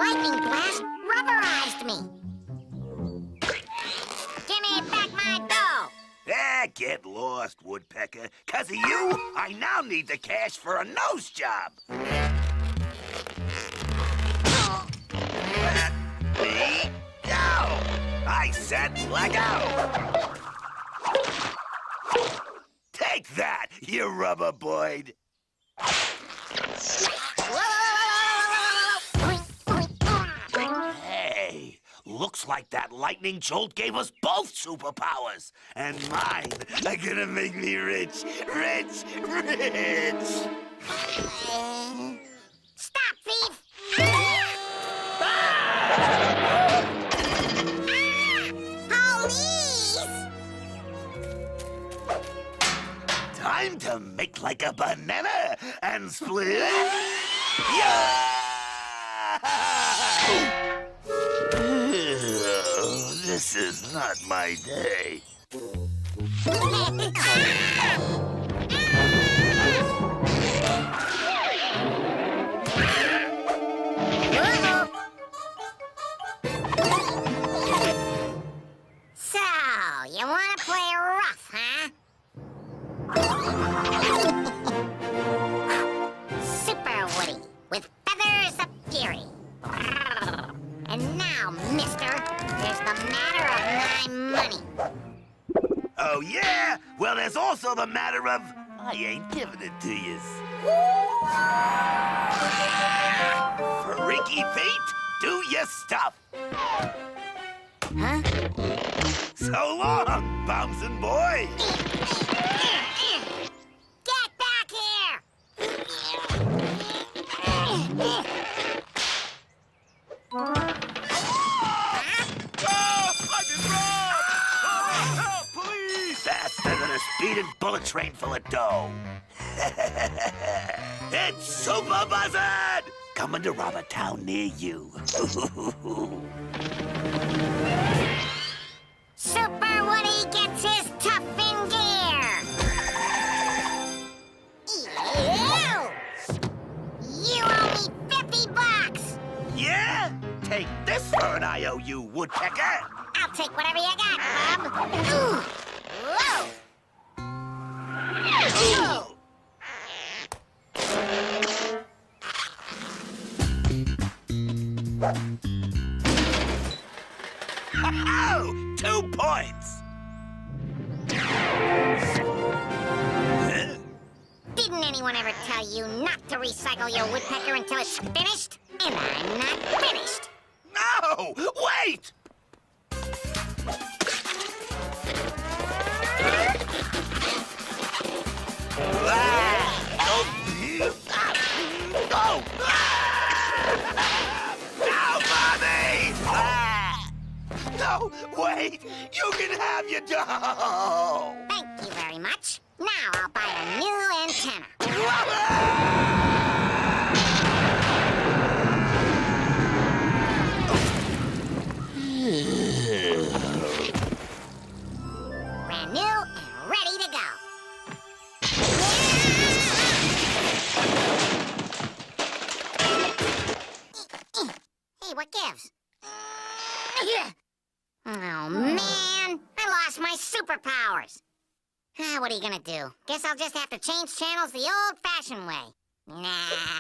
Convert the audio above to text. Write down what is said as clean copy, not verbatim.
lightning blast rubberized me. Give me back my dough. Get lost, Woodpecker. 'Cause of you, I now need the cash for a nose job. Let me go. I said let go. Take that, you rubber boyd. Hey, looks like that lightning jolt gave us both superpowers. And mine are gonna make me rich, rich, rich. Stop, thief! Police! Time to make like a banana and split. Yeah! This is not my day. So, you want to play rough, huh? Super Woody, with feathers of fury. And now, mister, there's the matter of my money. Oh, yeah? Well, there's also the matter of I ain't giving it to you. Freaky feet, do your stuff. Huh? So long, bouncing boy. Get back here! I've been robbed! Help, please! Faster than a speeding bullet train full of dough. It's Super Buzzard! Coming to rob a town near you. Super Woody gets his tuff in gear! Ew! You owe me $50! Yeah? Take this for an IOU, Woodpecker. I'll take whatever you got, bub. Ooh! Whoa! Ooh. Oh, 2 points. Didn't anyone ever tell you not to recycle your woodpecker until it's finished? And I'm not finished. No! Wait! Oh! No, Mommy! No, wait! You can have your dough! Thank you very much. Now I'll buy a new antenna. Brand new and ready to go. Hey, what gives? Oh, man! I lost my superpowers. What are you gonna do? Guess I'll just have to change channels the old-fashioned way. Nah,